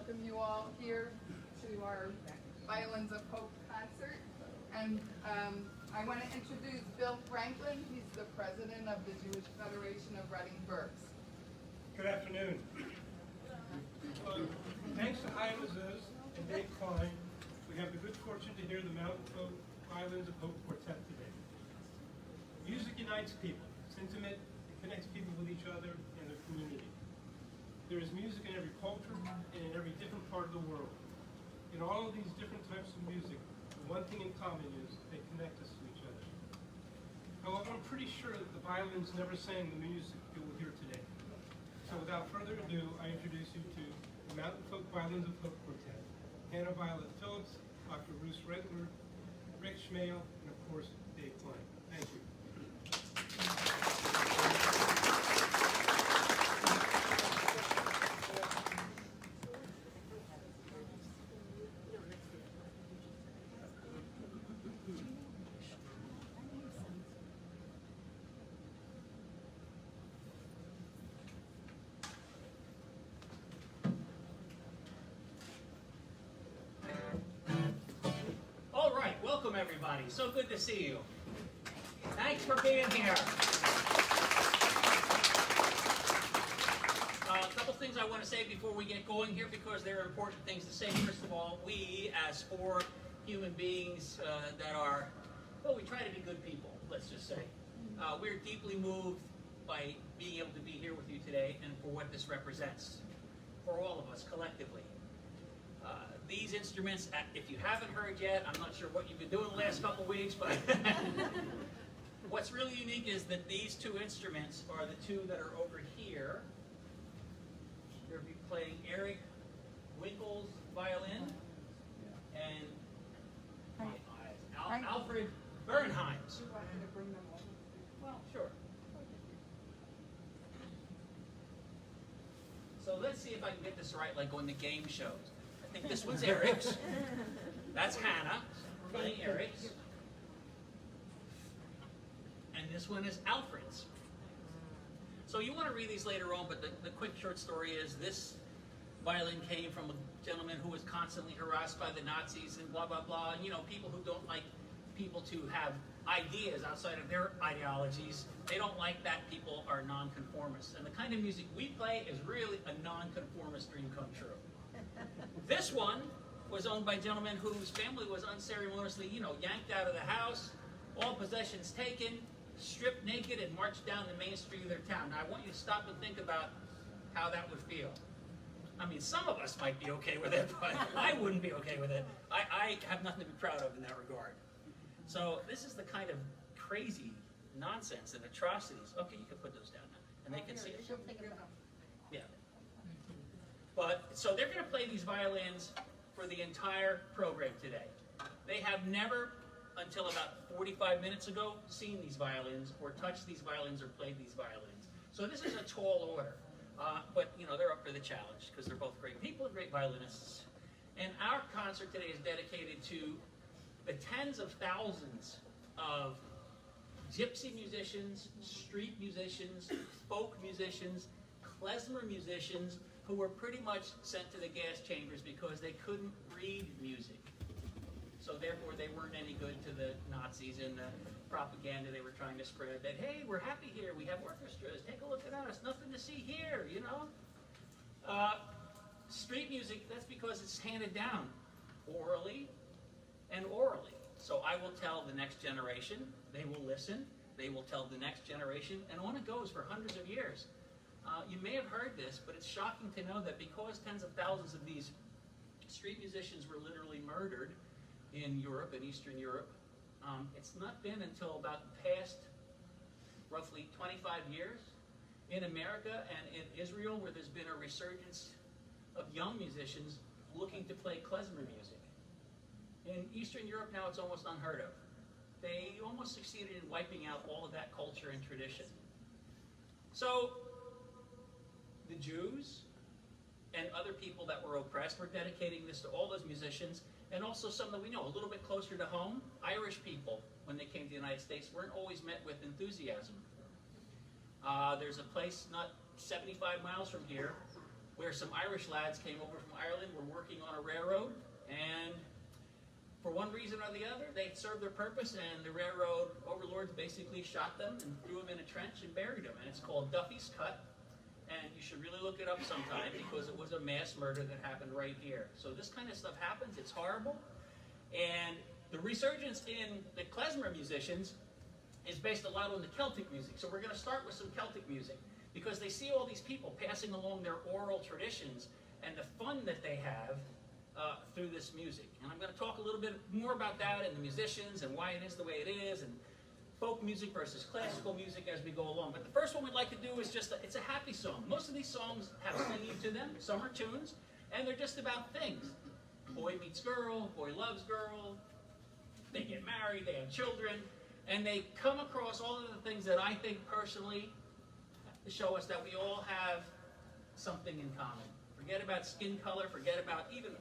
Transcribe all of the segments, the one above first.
welcome you all here to our Violins of Hope concert. And I want to introduce Bill Franklin. He's the president of the Jewish Federation of Reading Berks. Good afternoon. Thanks to Violins and Dave Kline, we have the good fortune to hear the Mountain Folk Violins of Hope Quartet today. Music unites people. It's intimate. It connects people with each other and their community. There is music in every culture and in every different part of the world. In all of these different types of music, the one thing in common is they connect us to each other. However, I'm pretty sure that the violins never sang the music you will hear today. So without further ado, I introduce you to the Mountain Folk Violins of Hope Quartet. Hannah Violet Phillips, Dr. Bruce Redler, Rick Schmale, and of course, Dave Kline. Thank you. Welcome everybody. So good to see you. Thanks for being here. A couple things I want to say before we get going here because there are important things to say. First of all, we as four human beings that are, well, we try to be good people, let's just say. We're deeply moved by being able to be here with you today and for what this represents for all of us collectively. These instruments, if you haven't heard yet, I'm not sure what you've been doing the last couple weeks, but what's really unique is that these two instruments are the two that are over here. You'll be playing Eric Winkle's violin and Alfred Bernheim's. You want me to bring them over? Well, sure. So let's see if I can get this right, like on the game shows. I think this one's Eric's. That's Hannah playing Eric's. And this one is Alfred's. So you want to read these later on, but the quick short story is this violin came from a gentleman who was constantly harassed by the Nazis and blah, blah, blah. And, you know, people who don't like people to have ideas outside of their ideologies, they don't like that people are nonconformists. And the kind of music we play is really a nonconformist dream come true. This one was owned by a gentleman whose family was unceremoniously, yanked out of the house, all possessions taken, stripped naked, and marched down the main street of their town. Now, I want you to stop and think about how that would feel. I mean, some of us might be okay with it, but I wouldn't be okay with it. I have nothing to be proud of in that regard. So this is the kind of crazy nonsense and atrocities. Okay, you can put those down now, and they can see it. Yeah. But, so they're going to play these violins for the entire program today. They have never, until about 45 minutes ago, seen these violins, or touched these violins, or played these violins. So this is a tall order. But, they're up for the challenge, because they're both great people and great violinists. And our concert today is dedicated to the tens of thousands of gypsy musicians, street musicians, folk musicians, klezmer musicians, who were pretty much sent to the gas chambers because they couldn't read music. So therefore they weren't any good to the Nazis and the propaganda they were trying to spread that, hey, we're happy here, we have orchestras, take a look at us, nothing to see here, Street music, that's because it's handed down orally and orally. So I will tell the next generation, they will listen, they will tell the next generation, and on it goes for hundreds of years. You may have heard this, but it's shocking to know that because tens of thousands of these street musicians were literally murdered in Europe and Eastern Europe, it's not been until about the past roughly 25 years in America and in Israel where there's been a resurgence of young musicians looking to play klezmer music. In Eastern Europe now it's almost unheard of. They almost succeeded in wiping out all of that culture and tradition. So the Jews and other people that were oppressed, we're dedicating this to all those musicians, and also some that we know a little bit closer to home. Irish people, when they came to the United States, weren't always met with enthusiasm. There's a place not 75 miles from here where some Irish lads came over from Ireland, were working on a railroad, and for one reason or the other, they served their purpose, and the railroad overlords basically shot them and threw them in a trench and buried them. And it's called Duffy's Cut, and you should really look it up sometime because it was a mass murder that happened right here. So this kind of stuff happens. It's horrible. And the resurgence in the klezmer musicians is based a lot on the Celtic music. So we're going to start with some Celtic music because they see all these people passing along their oral traditions and the fun that they have through this music. And I'm going to talk a little bit more about that and the musicians and why it is the way it is, and folk music versus classical music as we go along. But the first one we'd like to do is just, it's a happy song. Most of these songs have singing to them, some are tunes, and they're just about things. Boy meets girl, boy loves girl, they get married, they have children, and they come across all of the things that I think personally show us that we all have something in common. Forget about skin color, forget about even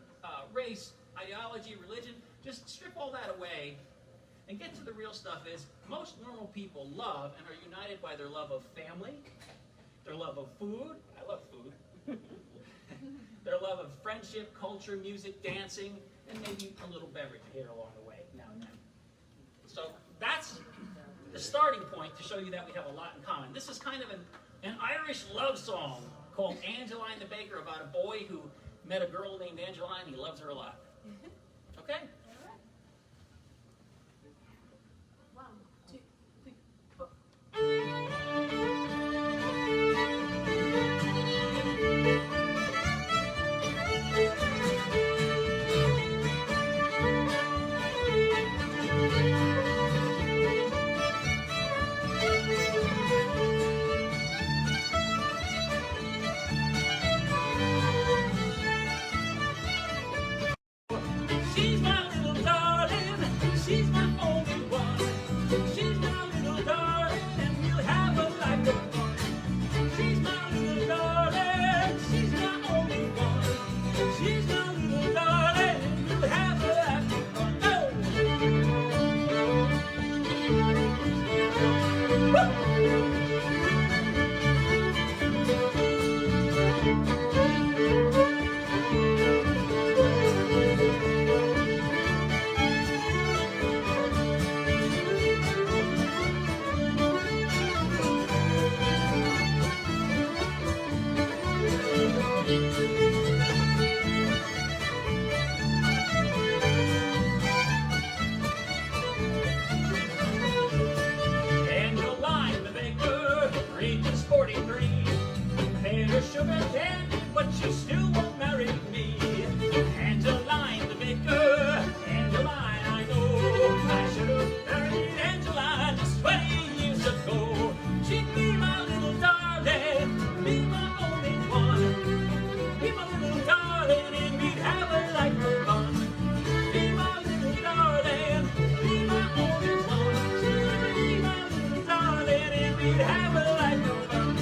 race, ideology, religion. Just strip all that away and get to the real stuff. Is most normal people love and are united by their love of family, their love of food. I love food. Their love of friendship, culture, music, dancing, and maybe a little beverage here along the way now and then. So that's the starting point to show you that we have a lot in common. This is kind of an Irish love song called Angeline the Baker, about a boy who met a girl named Angeline. He loves her a lot. Okay? One, two, three, four. She's my little darling, she's my only one. She's my little darling, and we'll have a life of fun. She's my little darling, she's my only one. She's my little darling, and we'll have a life of fun. Angeline the Baker, ages 43. Paid her sugar candy, but she still won't marry me. Angeline the Baker, Angeline I know. I should have married Angeline just 20 years ago. She'd be my little darling, be my only one. Be my little darling, and we'd have a life of fun. Be my little darling, be my only one. She'd be my little darling, and we'd have a life of fun.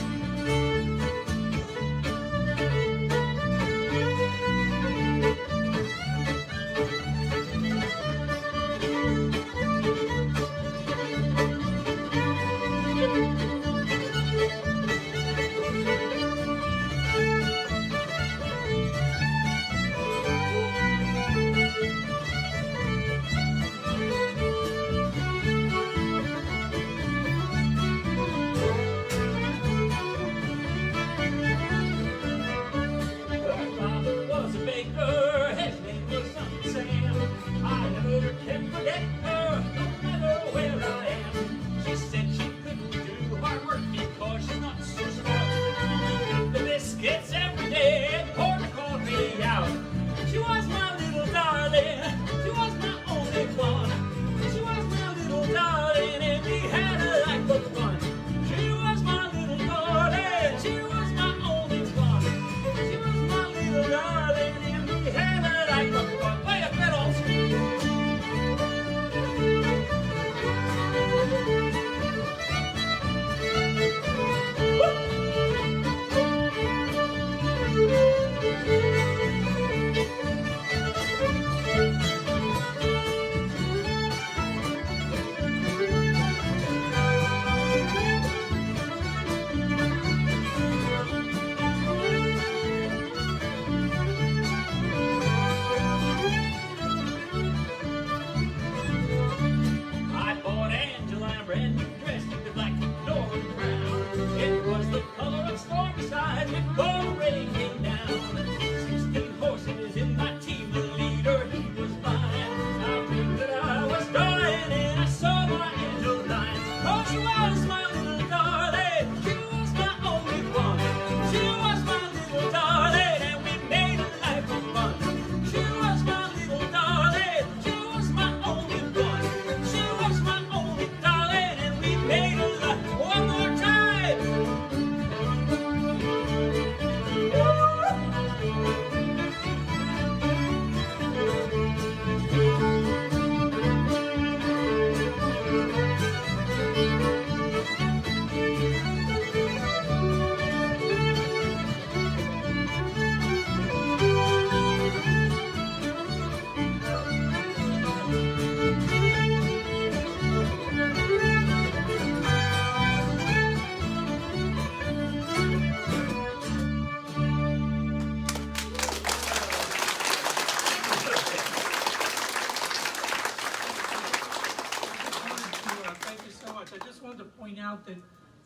much. I just wanted to point out that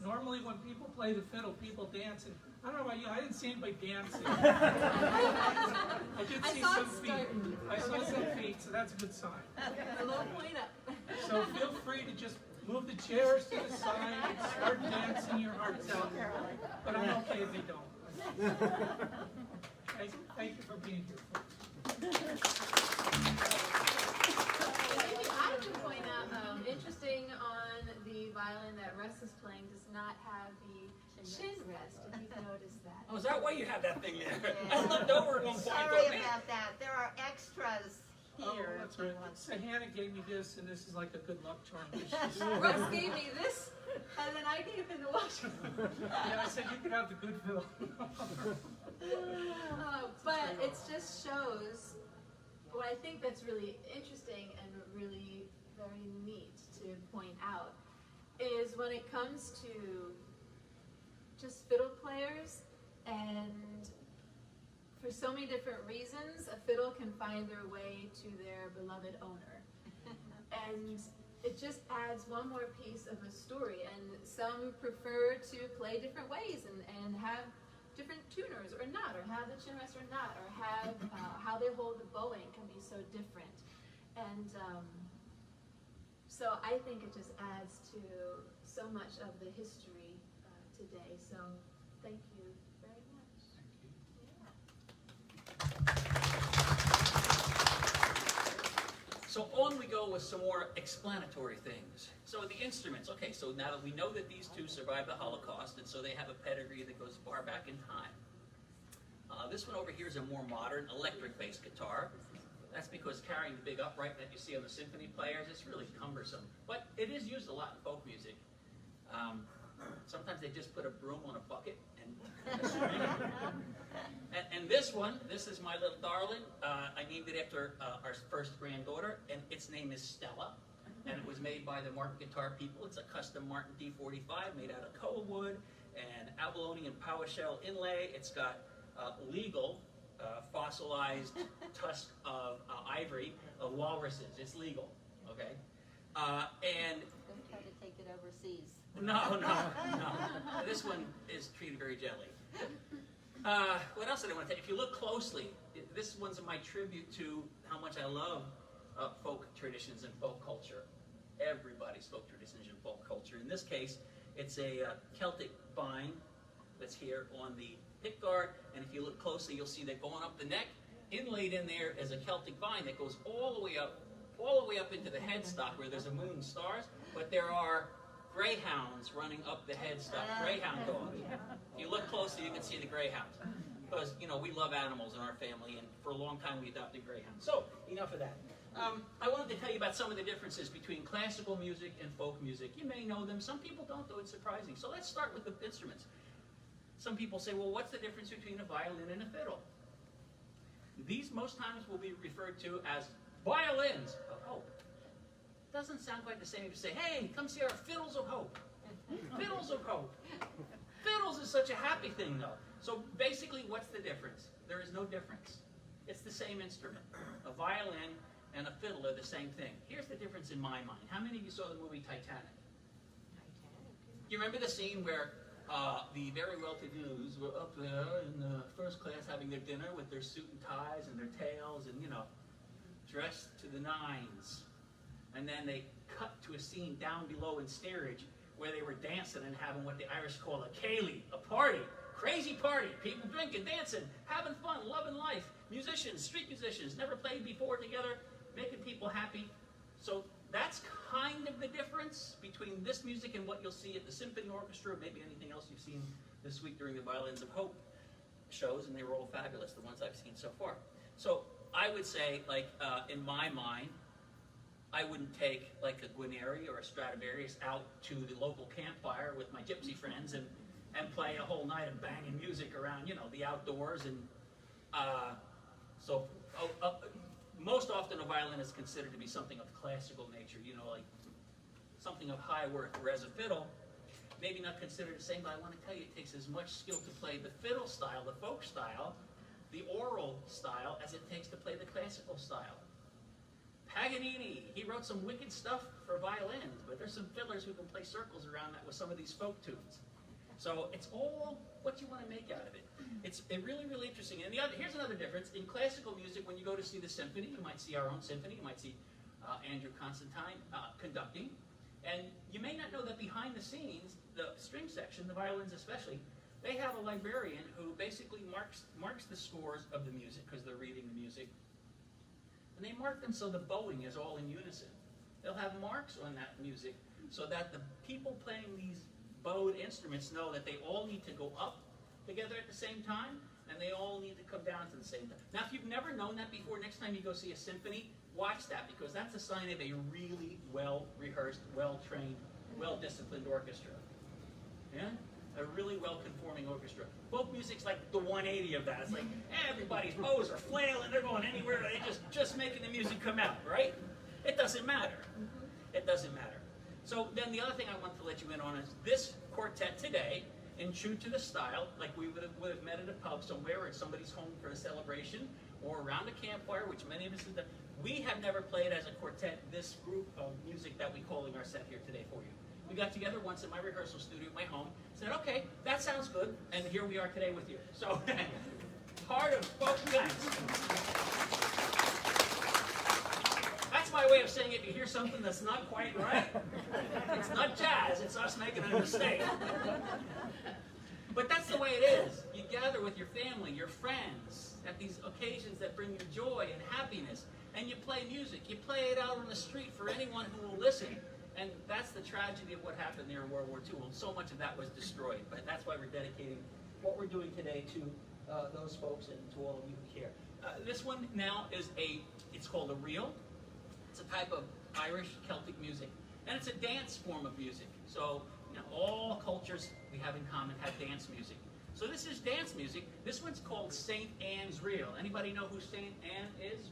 normally when people play the fiddle, people dance. And I don't know about you, I didn't see anybody dancing. I did see some feet. I saw some feet, so that's a good sign. A little point up. So feel free to just move the chairs to the side and start dancing your hearts out. But I'm okay if you don't. Thank you for being here. Maybe I can point out, interesting on the violin that Russ is playing does not have the chin rest, if you've noticed that. Oh, is that why you have that thing there? I looked over at one point. Sorry about that. There are extras Oh, here. that's right. So Hannah gave me this, and this is like a good luck charm. Russ gave me this, and then I gave him the watch. Yeah, I said you could have the good fiddle. But it just shows what I think that's really interesting and really very neat to point out is when it comes to just fiddle players, and for so many different reasons, a fiddle can find their way to their beloved owner. And it just adds one more piece of a story, and some prefer to play different ways and have different tuners or not, or have the chin rest or not, or have how they hold the bowing can be so different. And so I think it just adds to so much of the history today. So thank you very much. So on we go with some more explanatory things. So the instruments, okay, so now that we know that these two survived the Holocaust, and so they have a pedigree that goes far back in time. This one over here is a more modern electric bass guitar. That's because carrying the big upright that you see on the symphony players, it's really cumbersome. But it is used a lot in folk music. Sometimes they just put a broom on a bucket and and this one, this is my little darling. I named it after our first granddaughter, and its name is Stella. And it was made by the Martin Guitar people. It's a custom Martin D45 made out of koa wood and abalone and PowerShell inlay. It's got legal fossilized tusk of ivory of walruses. It's legal, okay? And Don't try to take it overseas. no. This one is treated very gently. What else did I want to tell you? If you look closely, this one's my tribute to how much I love folk traditions and folk culture. Everybody's folk traditions and folk culture. In this case, it's a Celtic vine that's here on the pickguard, and if you look closely, you'll see that going up the neck, inlaid in there is a Celtic vine that goes all the way up into the headstock where there's a moon and stars, but there are greyhounds running up the headstock, greyhound dogs. If you look closely, you can see the greyhounds. Because, you know, we love animals in our family, and for a long time we adopted greyhounds. So, enough of that. I wanted to tell you about some of the differences between classical music and folk music. You may know them. Some people don't, though. It's surprising. So let's start with the instruments. Some people say, well, what's the difference between a violin and a fiddle? These most times will be referred to as violins of hope. Doesn't sound quite the same if you say, hey, come see our fiddles of hope. Fiddles of hope. Fiddles is such a happy thing, though. So basically, what's the difference? There is no difference. It's the same instrument. A violin and a fiddle are the same thing. Here's the difference in my mind. How many of you saw the movie Titanic? You remember the scene where the very well-to-dos were up there in the first class having their dinner with their suit and ties and their tails and, you know, dressed to the nines. And then they cut to a scene down below in steerage where they were dancing and having what the Irish call a ceilidh, a party, crazy party, people drinking, dancing, having fun, loving life, musicians, street musicians, never played before together, making people happy. So that's kind of the difference between this music and what you'll see at the symphony orchestra, or maybe anything else you've seen this week during the Violins of Hope shows, and they were all fabulous, the ones I've seen so far. So I would say, like, in my mind, I wouldn't take like a Guarneri or a Stradivarius out to the local campfire with my gypsy friends and play a whole night of banging music around, you know, the outdoors. And most often a violin is considered to be something of classical nature, you know, like something of high worth, whereas a fiddle, maybe not considered the same, but I want to tell you it takes as much skill to play the fiddle style, the folk style, the oral style, as it takes to play the classical style. Paganini, he wrote some wicked stuff for violins, but there's some fiddlers who can play circles around that with some of these folk tunes. So it's all what you want to make out of it. It's really, really interesting. And here's another difference. In classical music, when you go to see the symphony, you might see our own symphony, you might see Andrew Constantine conducting. And you may not know that behind the scenes, the string section, the violins especially, they have a librarian who basically marks the scores of the music because they're reading the music. And they mark them so the bowing is all in unison. They'll have marks on that music so that the people playing these bowed instruments know that they all need to go up together at the same time, and they all need to come down to the same time. Now, if you've never known that before, next time you go see a symphony, watch that, because that's a sign of a really well-rehearsed, well-trained, well-disciplined orchestra. Yeah? A really well-conforming orchestra. Folk music's like the 180 of that. It's like everybody's bows are flailing, they're going anywhere, they just making the music come out, right? It doesn't matter. It doesn't matter. So then the other thing I want to let you in on is this quartet today, in true to the style, like we would have met at a pub somewhere or at somebody's home for a celebration, or around a campfire, which many of us have done. We have never played as a quartet this group of music that we're calling our set here today for you. We got together once in my rehearsal studio at my home, said, okay, that sounds good, and here we are today with you. So, part of folk guys. That's my way of saying if you hear something that's not quite right, it's not jazz, it's us making a mistake. But that's the way it is. You gather with your family, your friends, at these occasions that bring you joy and happiness, and you play music. You play it out on the street for anyone who will listen. And that's the tragedy of what happened there in World War II. And so much of that was destroyed. But that's why we're dedicating what we're doing today to those folks and to all of you who care. This one now is it's called a reel. It's a type of Irish Celtic music. And it's a dance form of music. So, all cultures we have in common have dance music. So this is dance music. This one's called St. Anne's Reel. Anybody know who St. Anne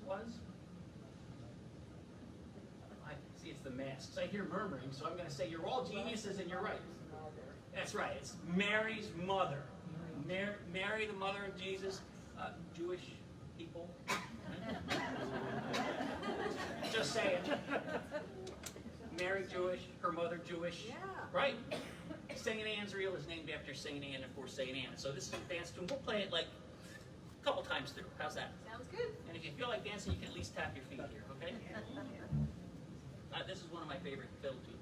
was? I see it's the masks. I hear murmuring, so I'm going to say you're all geniuses and you're right. That's right. It's Mary's mother. Mary, the mother of Jesus. Jewish people. Just saying. Mary Jewish, her mother Jewish. Yeah. Right? St. Anne's Reel is named after St. Anne and for St. Anne. So this is a dance tune. We'll play it like a couple times through. How's that? Sounds good. And if you feel like dancing, you can at least tap your feet here, okay? This is one of my favorite fiddle tunes.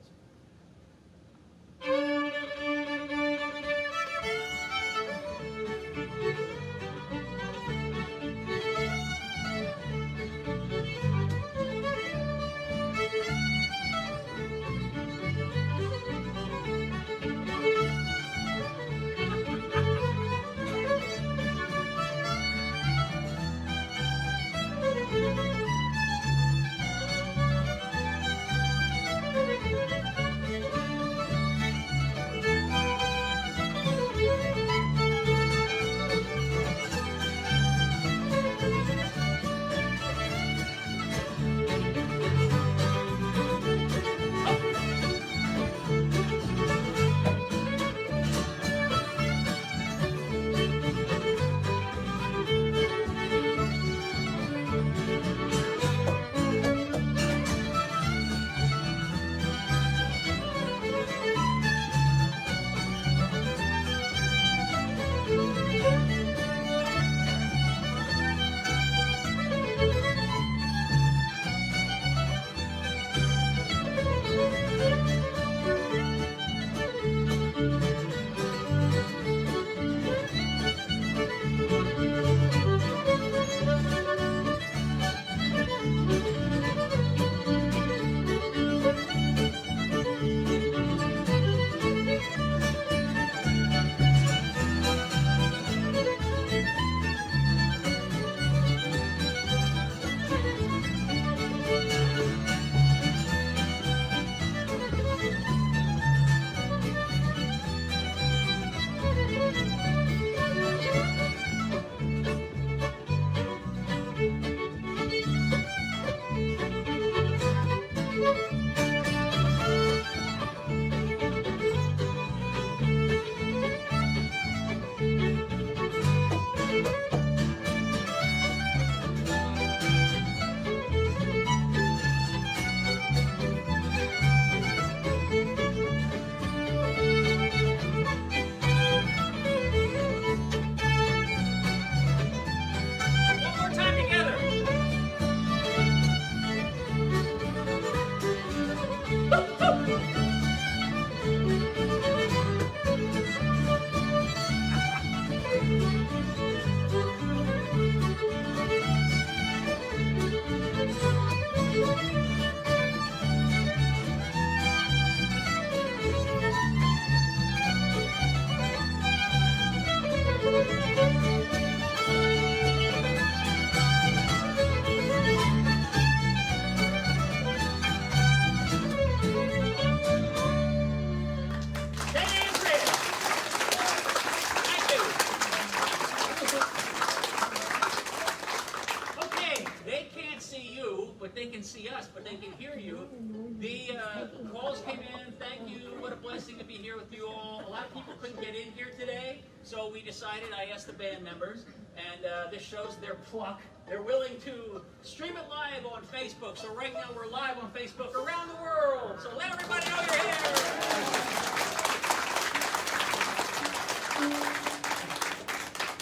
calls came in. Thank you. What a blessing to be here with you all. A lot of people couldn't get in here today, so we decided, I asked the band members, and this shows their pluck. They're willing to stream it live on Facebook. So right now we're live on Facebook around the world. So let everybody know you're here.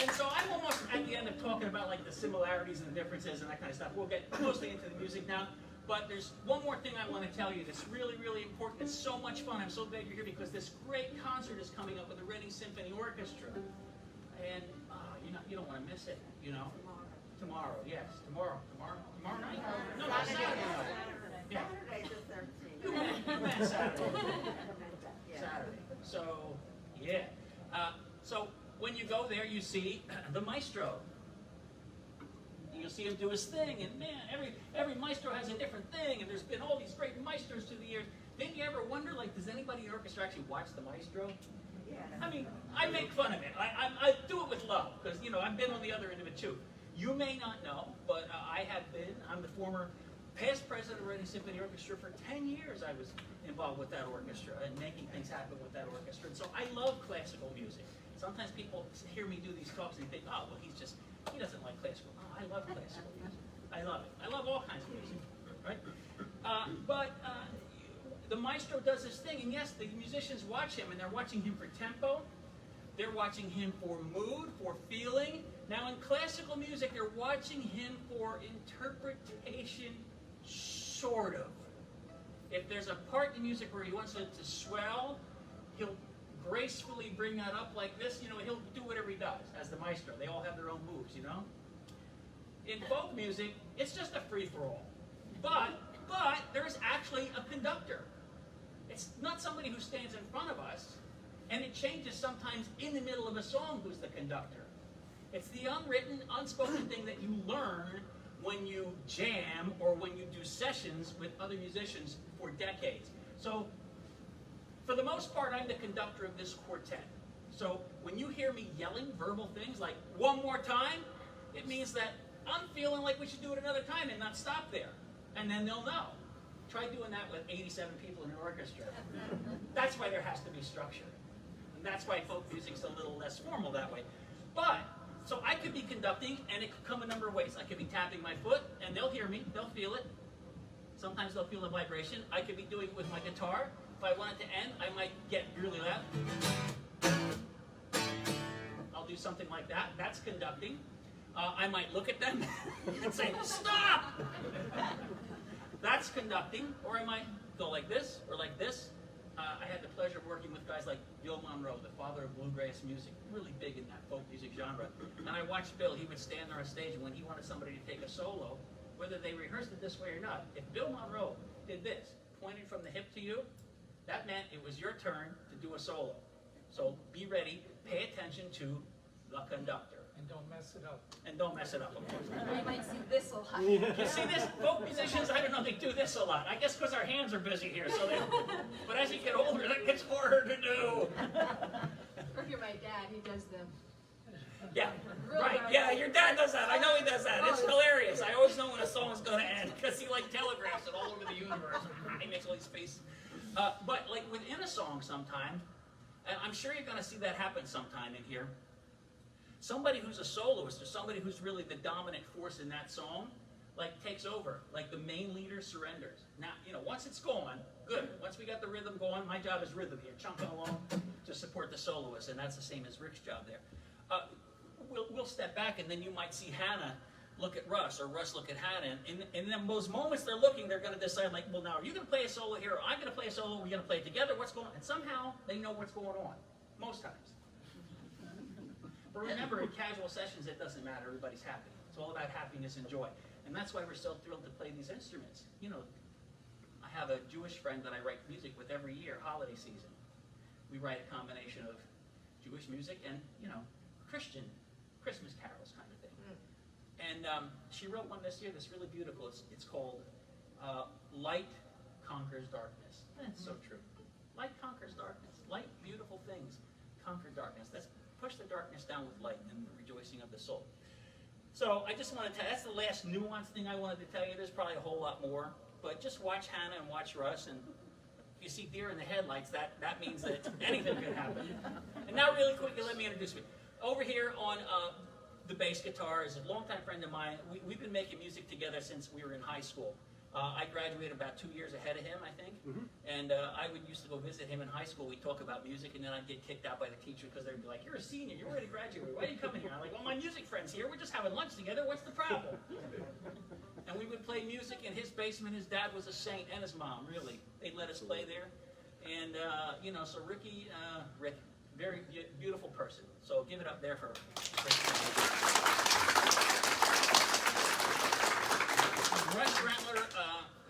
And so I'm almost at the end of talking about like the similarities and the differences and that kind of stuff. We'll get mostly into the music now. But there's one more thing I want to tell you that's really, really important. It's so much fun. I'm so glad you're here because this great concert is coming up with the Reading Symphony Orchestra. And you don't want to miss it, you know. Tomorrow, yes. Tomorrow night? No, not Saturday. Yeah. Saturday the 13th. You meant Saturday. Saturday. So, yeah. So when you go there, you see the maestro. You'll see him do his thing, and man, every maestro has a different thing, and there's been all these great maestros through the years. Didn't you ever wonder, like, does anybody in the orchestra actually watch the maestro? Yeah. I mean, I make fun of it. I do it with love, because, you know, I've been on the other end of it too. You may not know, but I'm the former past president of Reading Symphony Orchestra. For 10 years I was involved with that orchestra and making things happen with that orchestra. And so I love classical music. Sometimes people hear me do these talks and they think, oh, well, he doesn't like classical. Oh, I love classical music. I love it. I love all kinds of music, right? But the maestro does his thing, and yes, the musicians watch him, and they're watching him for tempo. They're watching him for mood, for feeling. Now, in classical music, they're watching him for interpretation, sort of. If there's a part in music where he wants it to swell, he'll gracefully bring that up like this. You know, he'll do whatever he does as the maestro. They all have their own moves, you know? In folk music, it's just a free-for-all. But there's actually a conductor. It's not somebody who stands in front of us, and it changes sometimes in the middle of a song who's the conductor. It's the unwritten, unspoken thing that you learn when you jam or when you do sessions with other musicians for decades. So, for the most part, I'm the conductor of this quartet. So, when you hear me yelling verbal things like, one more time, it means that I'm feeling like we should do it another time and not stop there. And then they'll know. Try doing that with 87 people in an orchestra. That's why there has to be structure. And that's why folk music's a little less formal that way. But, so I could be conducting, and it could come a number of ways. I could be tapping my foot, and they'll hear me, they'll feel it. Sometimes they'll feel the vibration. I could be doing it with my guitar. If I want it to end, I might get really loud. I'll do something like that. That's conducting. I might look at them and say, stop! That's conducting. Or I might go like this, or like this. I had the pleasure of working with guys like Bill Monroe, the father of bluegrass music, really big in that folk music genre. And I watched Bill. He would stand there on stage, and when he wanted somebody to take a solo, whether they rehearsed it this way or not, if Bill Monroe did this, pointed from the hip to you, that meant it was your turn to do a solo. So be ready, pay attention to the conductor. And don't mess it up. And don't mess it up, of course. Or you might see this a lot. You see this? Folk musicians, I don't know, they do this a lot. I guess because our hands are busy here. But as you get older, that gets harder to do. Or if you're my dad, he does them. Yeah, Really right. hard. Yeah, your dad does that. I know he does that. It's hilarious. I always know when a song's going to end because he like telegraphs it all over the universe. He makes all these faces. But like within a song sometime, and I'm sure you're going to see that happen sometime in here, somebody who's a soloist or somebody who's really the dominant force in that song, like takes over, like the main leader surrenders. Now, you know, once it's going, good. Once we got the rhythm going, my job is rhythm here, chunking along to support the soloist, and that's the same as Rick's job there. We'll step back, and then you might see Hannah look at Russ, or Russ look at Hannah, and in those moments they're looking, they're going to decide, like, well, now, are you going to play a solo here, or I'm going to play a solo, we're going to play it together, what's going on? And somehow they know what's going on, most times. But remember, in casual sessions, it doesn't matter. Everybody's happy. It's all about happiness and joy. And that's why we're so thrilled to play these instruments. You know, I have a Jewish friend that I write music with every year, holiday season. We write a combination of Jewish music and, you know, Christian Christmas carols kind of thing. And she wrote one this year that's really beautiful. It's called Light Conquers Darkness. That's so true. Light conquers darkness. Light, beautiful things conquer darkness. That's push the darkness down with light and the rejoicing of the soul. So I just wanted to tell, that's the last nuanced thing I wanted to tell you. There's probably a whole lot more, but just watch Hannah and watch Russ, and you see deer in the headlights, that means that anything could happen. And now really quickly, let me introduce you. Over here on the bass guitar is a longtime friend of mine. We've been making music together since we were in high school. I graduated about 2 years ahead of him, I think. And I would used to go visit him in high school. We'd talk about music, and then I'd get kicked out by the teacher because they'd be like, "You're a senior. You're ready to graduate. Why are you coming here?" I'm like, "Well, my music friend's here. We're just having lunch together. What's the problem?" And we would play music in his basement. His dad was a saint, and his mom, really. They'd let us play there. And, you know, so Rick, very beautiful person. So give it up there for Russ Rentler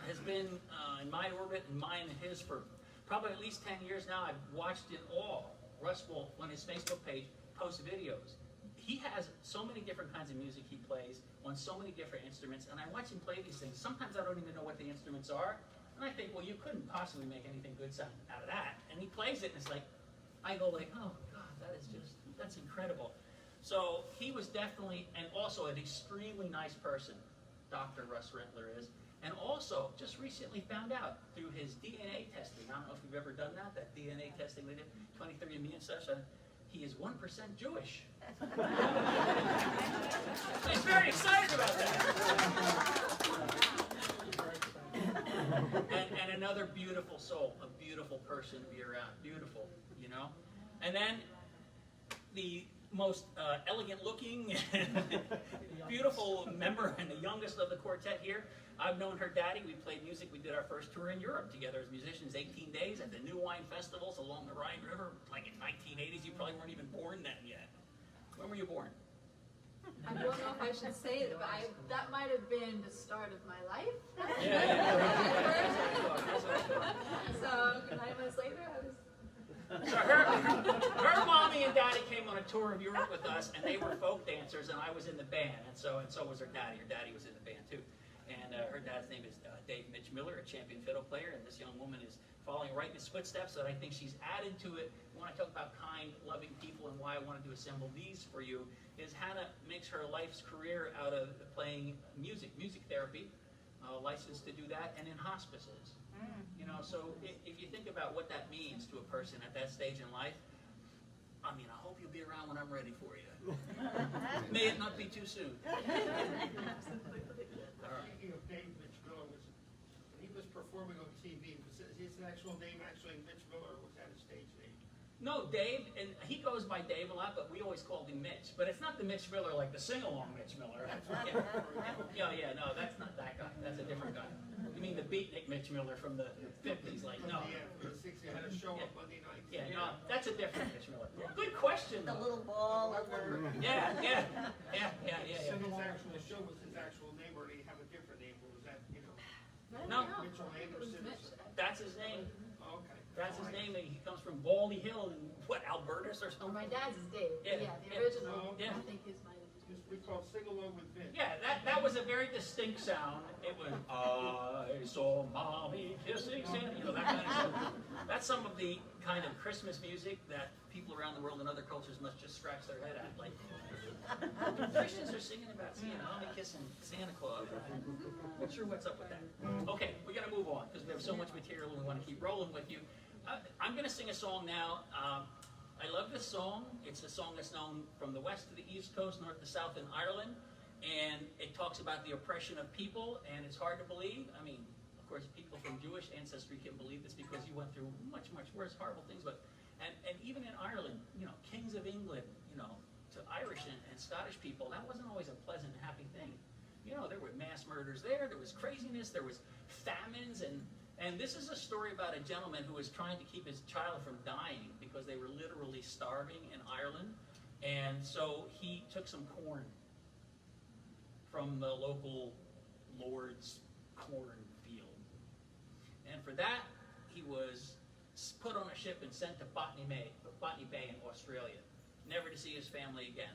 has been in my orbit and mine and his for probably at least 10 years now. I've watched it all. Russ will, on his Facebook page, post videos. He has so many different kinds of music he plays on so many different instruments, and I watch him play these things. Sometimes I don't even know what the instruments are, and I think, well, you couldn't possibly make anything good sound out of that. And he plays it, and it's like, I go like, oh God, that's incredible. So he was definitely, and also an extremely nice person, Dr. Russ Rentler is, and also just recently found out through his DNA testing. I don't know if you've ever done that DNA testing they did, 23andMe and such. He is 1% Jewish. He's very excited about that. And another beautiful soul, a beautiful person to be around, beautiful, you know. And then the most elegant-looking, beautiful member and the youngest of the quartet here. I've known her daddy. We played music. We did our first tour in Europe together as musicians, 18 days at the New Wine Festivals along the Rhine River, like in 1980s. You probably weren't even born then yet. When were you born? I don't know if I should say it, but that might have been the start of my life. So 9 months later, I was... So her mommy and daddy came on a tour of Europe with us, and they were folk dancers, and I was in the band, and so was her daddy. Her daddy was in the band too. And her dad's name is Dave Mitch Miller, a champion fiddle player, and this young woman is following right in his footsteps, and I think she's added to it. When I talk about kind, loving people and why I wanted to assemble these for you, is Hannah makes her life's career out of playing music therapy, licensed to do that, and in hospices. You know, so if you think about what that means to a person at that stage in life, I mean, I hope you'll be around when I'm ready for you. May it not be too soon. Speaking of Dave Mitch Miller, he was performing on TV. Was his actual name actually Mitch Miller, or was that a stage name? No, Dave, and he goes by Dave a lot, but we always called him Mitch. But it's not the Mitch Miller like the sing-along Mitch Miller. Yeah, no, that's not that guy. That's a different guy. You mean the beatnik Mitch Miller from the 50s? Like, no. Yeah, the 60s, he had a show on Monday night. Yeah, no, that's a different Mitch Miller. Good question. The Though. little ball of the... Yeah. So his actual show was his actual name, or did he have a different name? Or was that, you know? No. Mitchell Anderson. That's his name. Oh, okay. That's his name. He comes from Baldy Hill in, what, Albertus or Oh, something? my dad's is Dave. Yeah, The yeah. original, Yeah. I think his might have been. We call Sing Along with Vince. Yeah, that was a very distinct sound. It was, I saw mommy kissing Santa, you know, that kind of stuff. That's some of the kind of Christmas music that people around the world and other cultures must just scratch their head at. Like, Christians are singing about, you know, mommy kissing Santa Claus. Not sure what's up with that. Okay, we got to move on because we have so much material and we want to keep rolling with you. I'm going to sing a song now. I love this song. It's a song that's known from the west to the east coast, north to south in Ireland. And it talks about the oppression of people, and it's hard to believe. I mean, of course, people from Jewish ancestry can believe this because you went through much, much worse, horrible things. But and even in Ireland, you know, kings of England, you know, to Irish and Scottish people, that wasn't always a pleasant, happy thing. You know, there were mass murders there was craziness, there was famines, and this is a story about a gentleman who was trying to keep his child from dying because they were literally starving in Ireland. And so he took some corn from the local lord's cornfield. And for that, he was put on a ship and sent to Botany Bay in Australia, never to see his family again.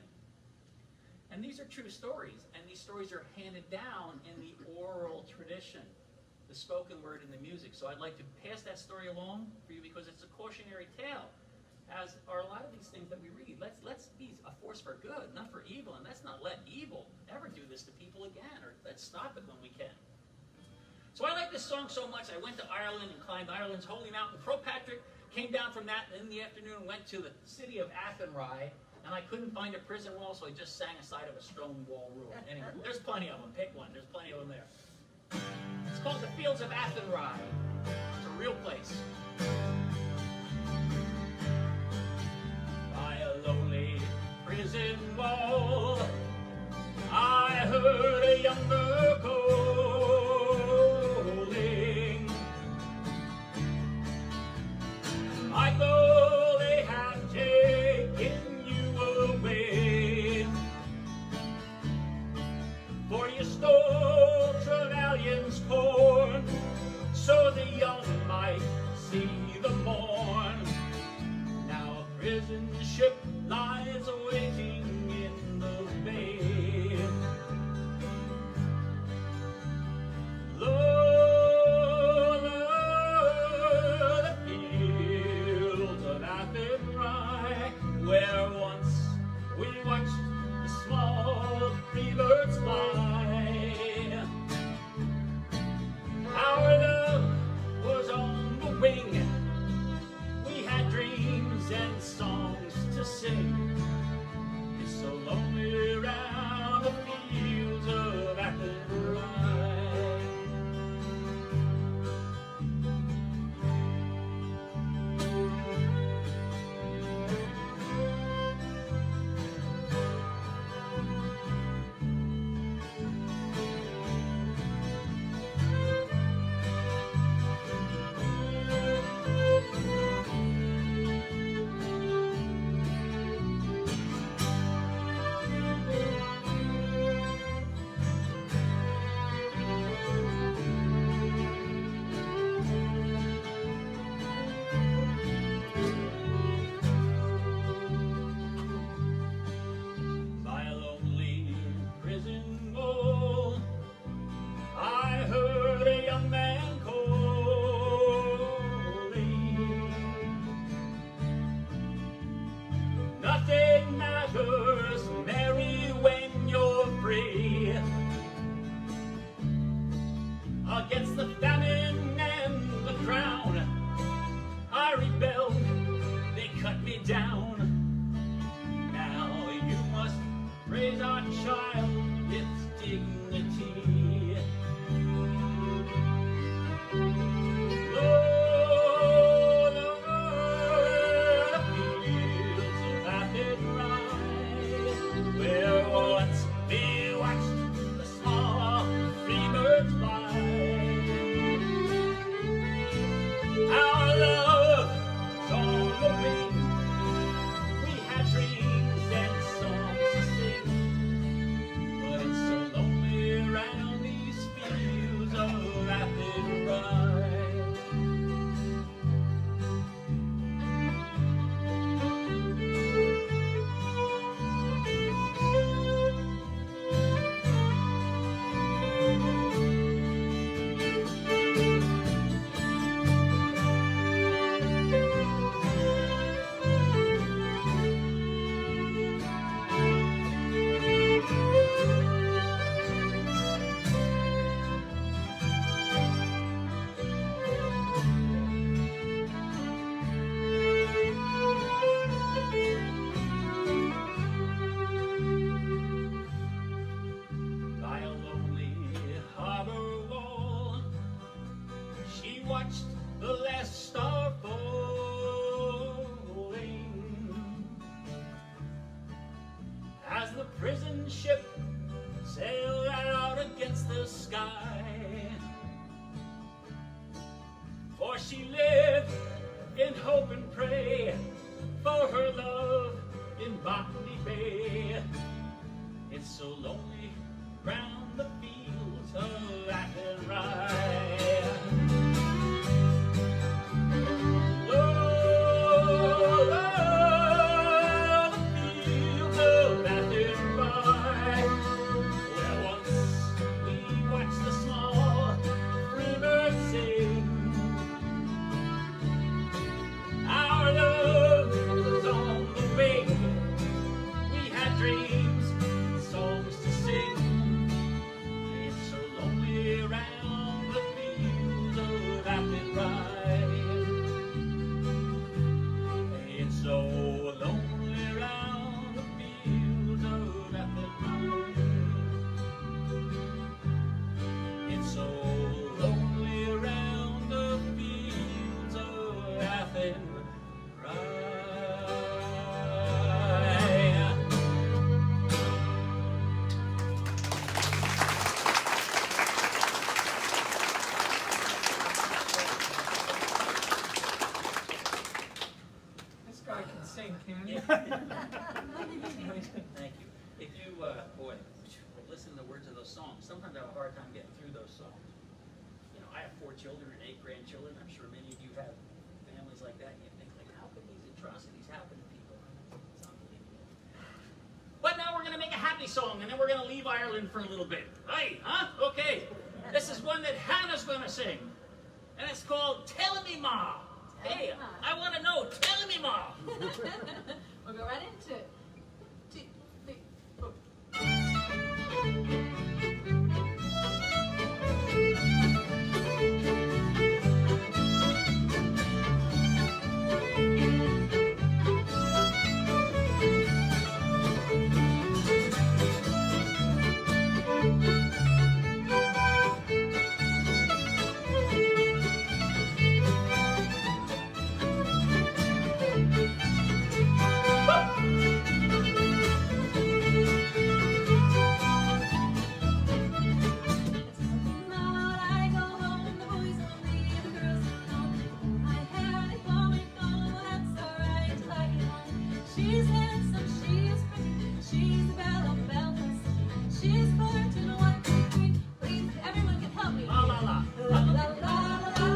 And these are true stories, and these stories are handed down in the oral tradition, the spoken word and the music. So I'd like to pass that story along for you because it's a cautionary tale, as are a lot of these things that we read. Let's be a force for good, not for evil, and let's not let evil ever do this to people again, or let's stop it when we can. So I like this song so much, I went to Ireland and climbed Ireland's Holy Mountain. Pro Patrick came down from that in the afternoon and went to the city of Athenry, and I couldn't find a prison wall, so I just sang aside of a stone wall ruin. Anyway, there's plenty of them. Pick one. There's plenty of them there. It's called the Fields of Athenry. It's a real place. By a lonely prison wall, I heard a young girl calling. Michael, they have taken you away, for you stole Trevelyan's corn, so the young might see the morn. Now a prison ship lies awaiting in the bay. Lord, the fields of Athenry, where once we watched the small free birds fly. Our love was on the wing. We had dreams and songs to sing. It's so lonely round the fields of Athenry. By a lonely prison wall, I heard a young man calling. Nothing matters, Mary, when you're free. Against the famine and the crown, I rebelled, they cut me down. Now you must raise our child with dignity. Lord, the fields of Athenry, where once we watched the small free birds fly. Our love is on the wing. We had dreams and songs to sing, but it's so lonely around these fields of Athenry. By a lonely harbor wall, she watched the last star falling. As the prison ship sailed out against the sky, for she lived in hope and pray for her love in Botany Bay. It's so lonely round the fields of Athenry. Lord, the fields of Athenry, something right. This guy can sing, can he? Thank you. If you, boy, listen to the words of those songs. Sometimes I have a hard time getting through those songs. You know, I have 4 children and 8 grandchildren. I'm sure many of you have families like that. And you think, like, how could these atrocities happen to people? It's unbelievable. But now we're going to make a happy song, and then we're going to leave Ireland for a little bit. Hey, huh? Okay. This is one that Hannah's going to sing. And it's called Tell Me Ma. Hey, I want to know. Tell me Ma. We'll go right into it. 2, 3, 4. She's handsome, she's pretty, she's a belle of Belfast. She's flirting 1, 2, 3. Please, everyone can help me. La la la. La la la la la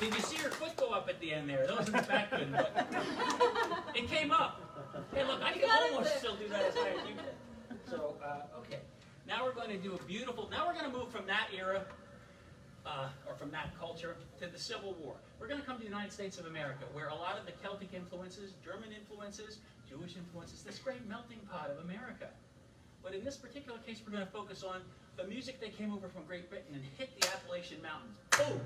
Did you see her foot go up at the end there? Those in the back couldn't, but it came up. Hey, look, I can almost still do that as high as you can. So, okay. Now we're going to do a beautiful, now we're going to move from that era, or from that culture, to the Civil War. We're going to come to the United States of America, where a lot of the Celtic influences, German influences, Jewish influences, this great melting pot of America. But in this particular case, we're going to focus on the music that came over from Great Britain and hit the Appalachian Mountains. Boom!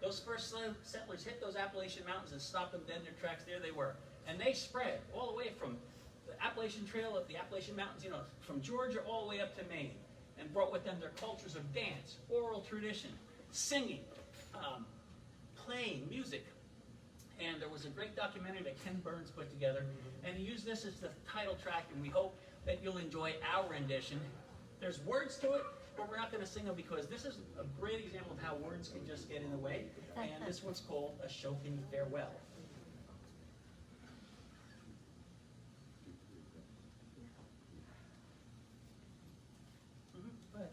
Those first settlers hit those Appalachian Mountains and stopped them dead in their tracks. There they were. And they spread all the way from the Appalachian Trail of the Appalachian Mountains, you know, from Georgia all the way up to Maine, and brought with them their cultures of dance, oral tradition, singing, was a great documentary that Ken Burns put together, and he used this as the title track, and we hope that you'll enjoy our rendition. There's words to it, but we're not going to sing them because this is a great example of how words can just get in the way, and this one's called Ashokan Farewell. Go ahead.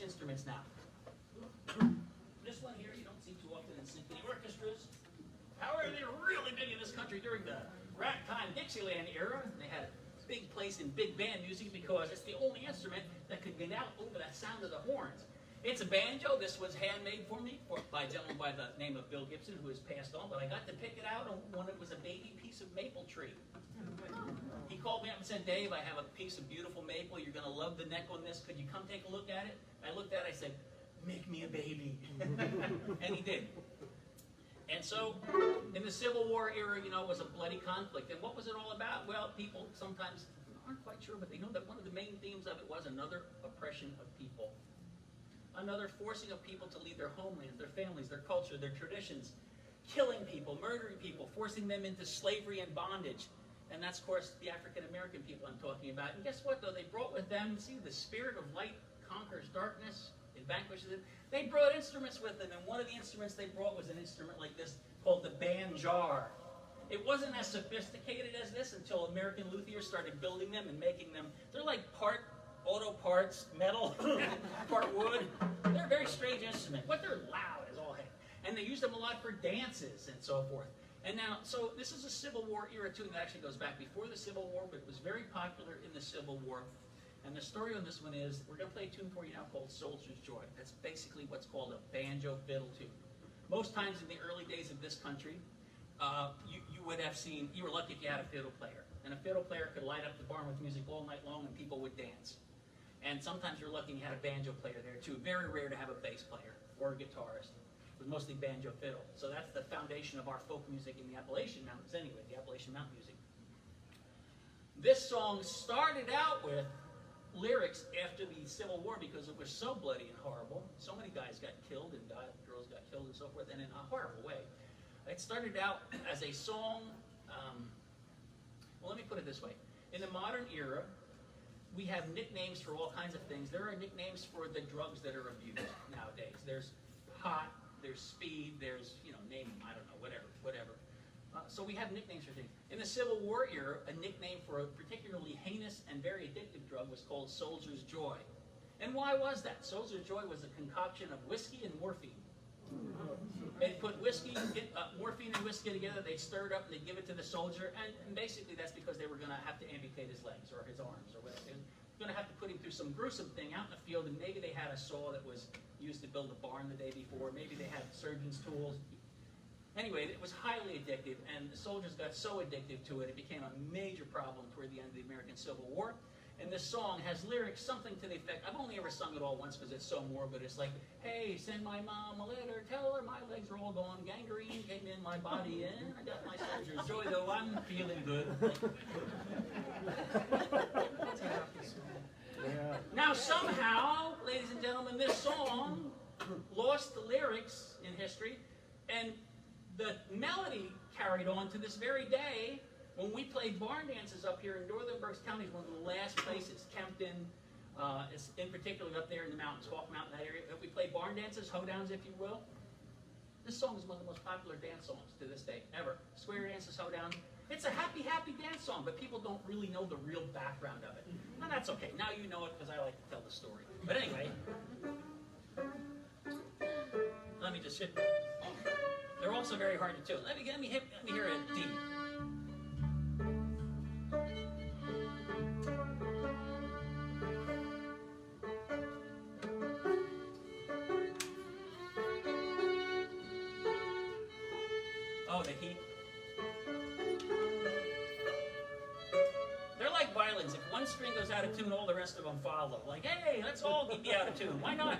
instruments now. This one here you don't see too often in symphony orchestras. However, they were really big in this country during the ragtime Dixieland era. They had big place in big band music because it's the only instrument that could get out over that sound of the horns. It's a banjo. This was handmade for me by a gentleman by the name of Bill Gibson, who has passed on, but I got to pick it out on when it was a baby piece of maple tree. He called me up and said, Dave, I have a piece of beautiful maple. You're going to love the neck on this. Could you come take a look at it? I looked at it. I said, make me a baby. And he did. And so, in the Civil War era, you know, it was a bloody conflict. And what was it all about? Well, people sometimes aren't quite sure, but they know that one of the main themes of it was another oppression of people. Another forcing of people to leave their homelands, their families, their culture, their traditions, killing people, murdering people, forcing them into slavery and bondage. And that's, of course, the African-American people I'm talking about. And guess what, though? They brought with them, see, the spirit of light conquers darkness. It vanquishes it. They brought instruments with them, and one of the instruments they brought was an instrument like this called the banjar. It wasn't as sophisticated as this until American luthiers started building them and making them. They're like part auto parts, metal, part wood. They're a very strange instrument, but they're loud as all heck. And they use them a lot for dances and so forth. And now, so this is a Civil War era tune that actually goes back before the Civil War, but it was very popular in the Civil War. And the story on this one is, we're going to play a tune for you now called Soldier's Joy. That's basically what's called a banjo fiddle tune. Most times in the early days of this country, you would have seen, you were lucky if you had a fiddle player. And a fiddle player could light up the barn with music all night long and people would dance. And sometimes you're lucky you had a banjo player there too. Very rare to have a bass player or a guitarist. It was mostly banjo fiddle. So that's the foundation of our folk music in the Appalachian Mountains anyway, the Appalachian Mountain music. This song started out with lyrics after the Civil War because it was so bloody and horrible. So many guys got killed and died, girls got killed and so forth, and in a horrible way. It started out as a song, well, let me put it this way. In the modern era, we have nicknames for all kinds of things. There are nicknames for the drugs that are abused nowadays. There's pot, there's speed, there's, you know, name them, I don't know, whatever. So we have nicknames for things. In the Civil War era, a nickname for a particularly heinous and very addictive drug was called Soldier's Joy. And why was that? Soldier's Joy was a concoction of whiskey and morphine. They'd put morphine and whiskey together, they'd stir it up, and they'd give it to the soldier, and basically that's because they were going to have to amputate his legs or his arms or whatever. They were going to have to put him through some gruesome thing out in the field, and maybe they had a saw that was used to build a barn the day before, maybe they had surgeon's tools. Anyway, it was highly addictive, and the soldiers got so addicted to it, it became a major problem toward the end of the American Civil War. And this song has lyrics, something to the effect, I've only ever sung it all once because it's so morbid. It's like, hey, send my mom a letter, tell her my legs are all gone, gangrene came in my body, and I got my soldier's joy, though I'm feeling good. Now somehow, ladies and gentlemen, this song lost the lyrics in history, and the melody carried on to this very day. When we played barn dances up here in northern Berks County, one of the last places, Kempton, is in particular up there in the mountains, Hawk Mountain, that area. If we play barn dances, hoedowns, if you will, this song is one of the most popular dance songs to this day, ever. Square dances, hoedown. It's a happy, happy dance song, but people don't really know the real background of it. And that's okay. Now you know it because I like to tell the story. But anyway, let me just hit. They're also very hard to tune. Let me hear a D. Oh, the heat. They're like violins. If one string goes out of tune, all the rest of them follow. Like, hey, let's all be out of tune. Why not?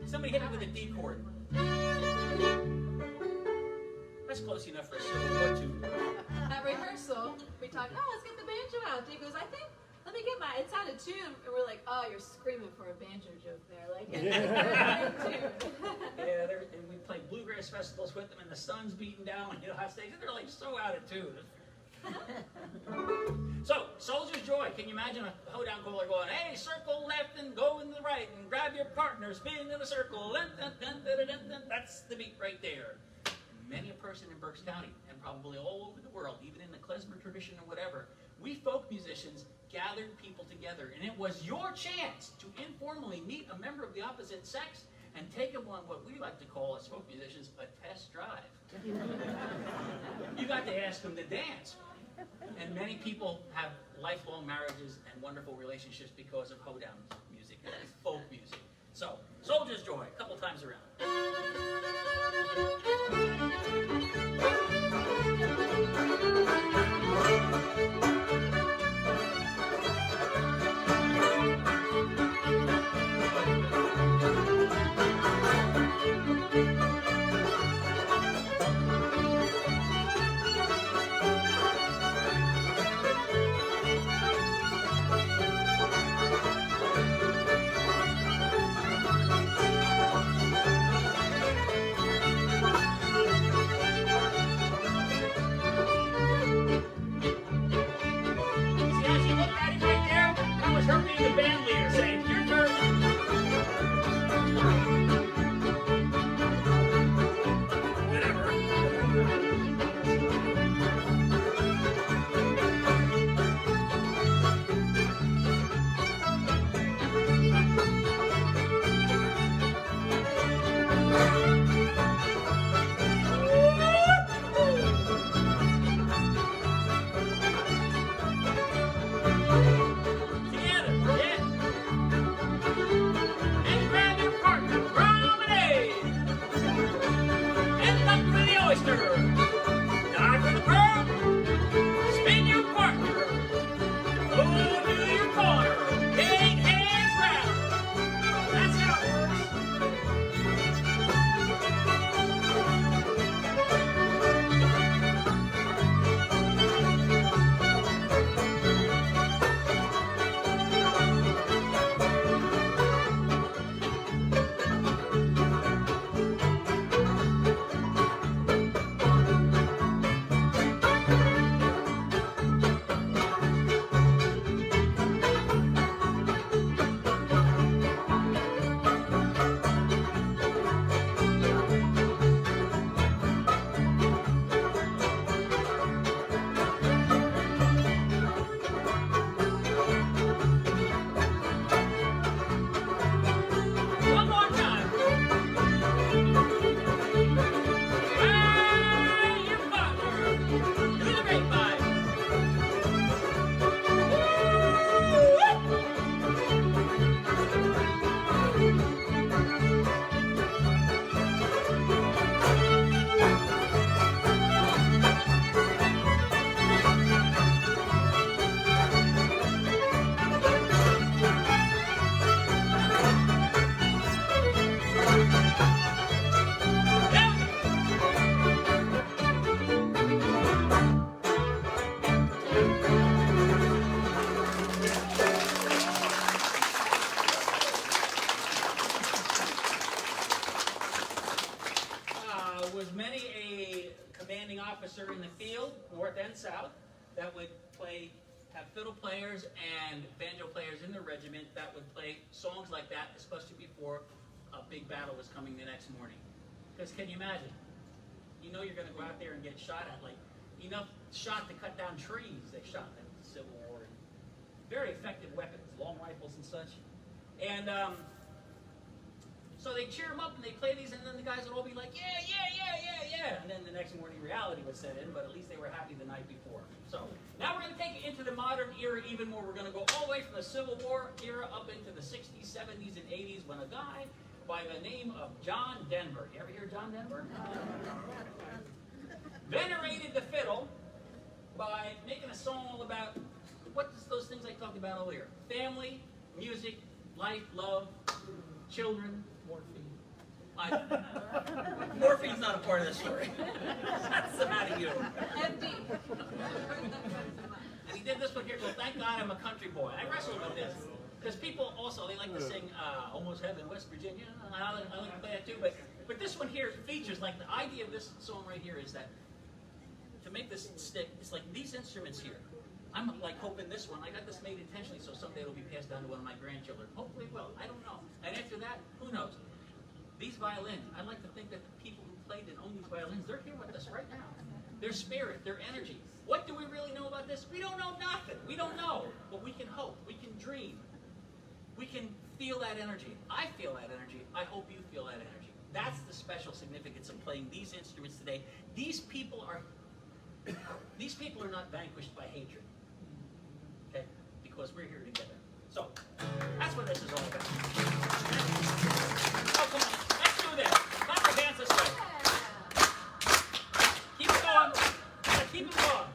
Somebody hit it with a D chord. That's close enough for a Civil War tune. At rehearsal, we talked, oh, let's get the banjo out. He goes, let me get my, it's out of tune. And we're like, oh, you're screaming for a banjo joke there. Like, it's tune. Yeah, and we played bluegrass festivals with them, and the sun's beating down, you know, hot stages. They're like so out of tune. So, Soldier's Joy. Can you imagine a hoedown caller going, hey, circle left and go in the right, and grab your partner, spin in a circle. That's the beat right there. And many a person in Berks County, and probably all over the world, even in the klezmer tradition or whatever, we folk musicians gathered people together, and it was your chance to informally meet a member of the opposite sex and take them on what we like to call as folk musicians a test drive. You got to ask them to dance. And many people have lifelong marriages and wonderful relationships because of hoedown music, folk music. So, Soldier's Joy, a couple times around. In the field, north and south, that would have fiddle players and banjo players in the regiment that would play songs like that, especially before a big battle was coming the next morning. Because can you imagine? You know you're going to go out there and get shot at, like enough shot to cut down trees they shot in the Civil War. And very effective weapons, long rifles and such. And so they cheer them up and they play these, and then the guys would all be like, yeah, yeah, yeah, yeah, yeah. And then the next morning reality would set in, but at least they were happy the night before. So now we're going to take it into the modern era even more. We're going to go all the way from the Civil War era up into the 60s, 70s, and 80s when a guy by the name of John Denver, you ever hear John Denver? Venerated the fiddle by making a song all about what's those things I talked about earlier. Family, music, life, love, children. Morphine's not a part of the story. That's about you. MD. And he did this one here. Well, thank God I'm a country boy. I wrestled with this because people also they like to sing "Almost Heaven, West Virginia." I like to play that too. But this one here features like the idea of this song right here is that to make this stick, it's like these instruments here. I'm like hoping this one. I got this made intentionally so someday it'll be passed down to one of my grandchildren. Hopefully it will. I don't know. And after that, who knows? These violins, I like to think that the people who played and own these violins, they're here with us right now. Their spirit, their energy. What do we really know about this? We don't know nothing. We don't know. But we can hope. We can dream. We can feel that energy. I feel that energy. I hope you feel that energy. That's the special significance of playing these instruments today. These people are not vanquished by hatred. Okay? Because we're here together. So, that's what this is all about. Oh, come on. Let's do this. Clap your hands this way. Keep it going. Gotta keep it going.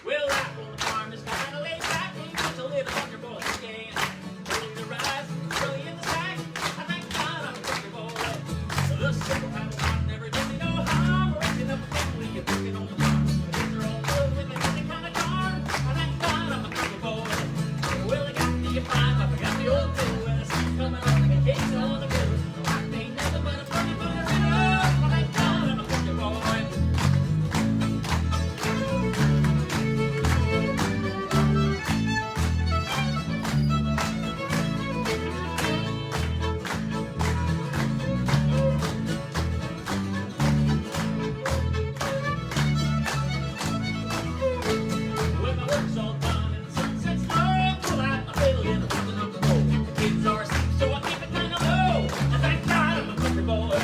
Well, that old farm is kind of laid back. Ain't much to live on your boy again. Holding the rise, early in the sky. I thank God I'm a country boy. The simple kind of one never did me no harm. Raising up a family and working on the farm. It's their own world with any kind of charm. I thank God I'm a country boy. Well, I got the five, I forgot the old bill. When the sun's coming up, like a case on the river. I ain't nothing but a funny for the river. I thank God I'm a country boy. When my work's all done and the sunset's low, pull out my fiddle and I'm picking up the roll. The kids are asleep, so I keep it kind of low. I thank God I'm a country boy.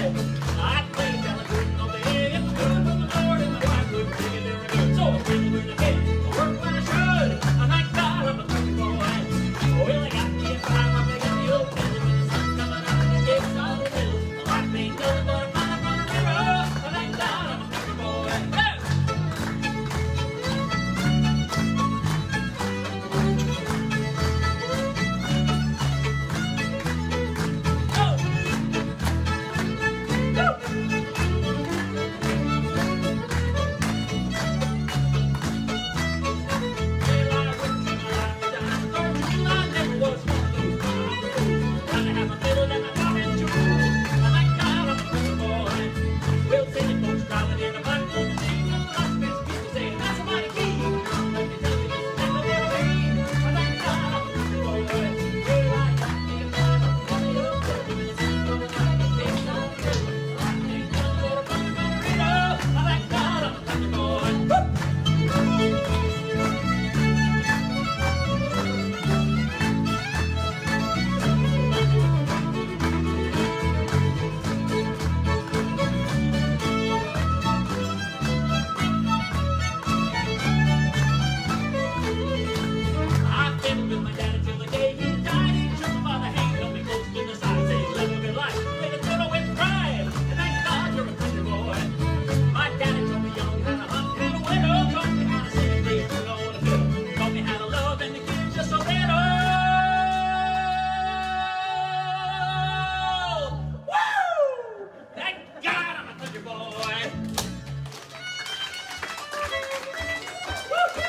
I play till I couldn't obey. It's good for the Lord and my wife wouldn't take it very good. So I fiddle with the kids, I work when I should. I thank God I'm a country boy. Well, I got the F5, I got the old fiddle. When the sun's coming up and the kids all the middle. Life ain't nothing but a fine from the river. I thank God I'm a country boy. Hey! I fiddled with my daddy till the day he died. He took me by the hand, held me close to the side, said, "Live a good life, live it till with pride." And thank God you're a country boy. My daddy told me young how to hunt, how to whittle, taught me how to sing and play and all the fiddle, taught me how to love and the kids just so little. Woo! Thank God I'm a country boy. Woo-hoo!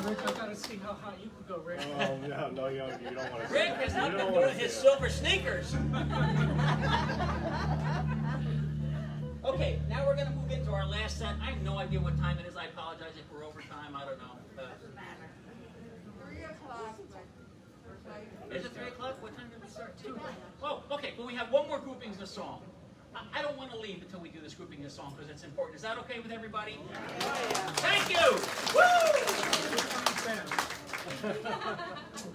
Rick, I gotta see how high you can go, Rick. Oh, no, you don't want to see Rick it. has You not don't been wanna doing his see it. silver sneakers. Okay, now we're going to move into our last set. I have no idea what time it is. I apologize if we're over time. I don't know. 3 o'clock. Is it 3 o'clock? What time did we start? 2. Oh, okay. Well, we have one more grouping of song. I don't want to leave until we do this grouping of song because it's important. Is that okay with everybody? Thank you! We're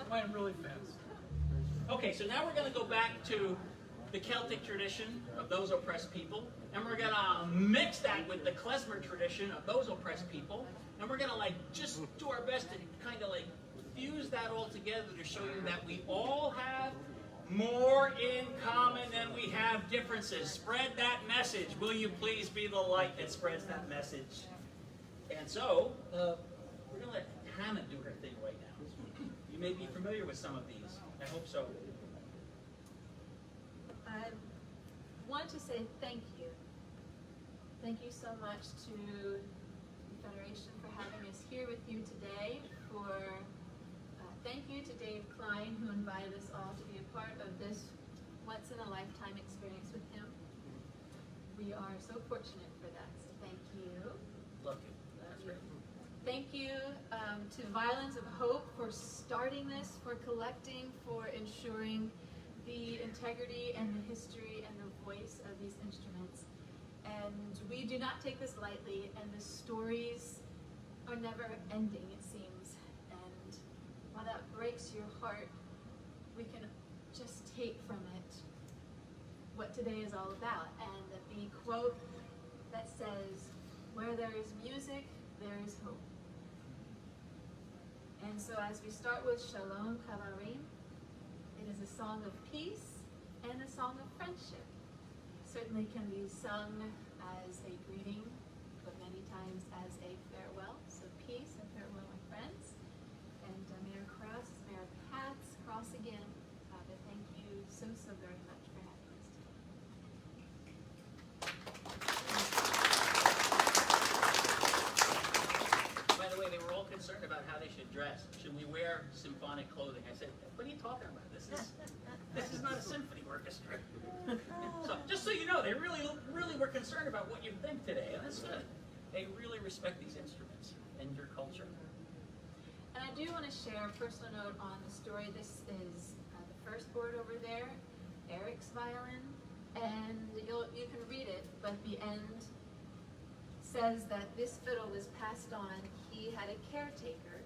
playing really fast. Okay, so now we're going to go back to the Celtic tradition of those oppressed people, and we're gonna mix that with the klezmer tradition of those oppressed people, and we're gonna like just do our best to kind of like fuse that all together to show you that we all have more in common than we have differences. Spread that message. Will you please be the light that spreads that message? And so, we're gonna let Hannah do her thing right now. You may be familiar with some of these. I hope so. I want to say thank you. Thank you so much to the Federation for having us here with you today. Thank you to Dave Kline, who invited us all to be a part of this once-in-a-lifetime experience with him. We are so fortunate for that, so thank you. Love you. That's great. Thank you to Violins of Hope for starting this, for collecting, for ensuring the integrity and the history and the voice of these instruments. And we do not take this lightly, and the stories are never ending, it seems. And while that breaks your heart, we can just take from it what today is all about. And the quote that says, "Where there is music, there is hope." And so as we start with Shalom Chaverim, it is a song of peace and a song of friendship. Certainly can be sung as a greeting, but many times as a farewell. So peace and farewell, my friends. And may our paths cross again. But thank you so very much for having us today. By the way, they were all concerned about how they should dress. Should we wear symphonic clothing? I said, what are you talking about? This is not a symphony orchestra. So just so you know, they really were concerned about what you think today, and that's good. They really respect these instruments and your culture. And I do want to share a personal note on the story. This is the first board over there, Eric's violin, and you can read it, but the end says that this fiddle was passed on. He had a caretaker,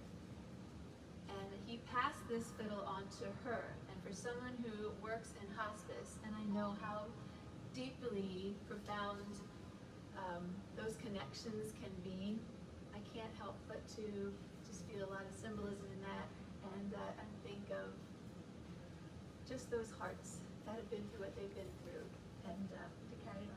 and he passed this fiddle on to her. And for someone who works in hospice, and I know how deeply profound those connections can be, I can't help but to just feel a lot of symbolism in that, and think of just those hearts that have been through what they've been through, and to carry it on.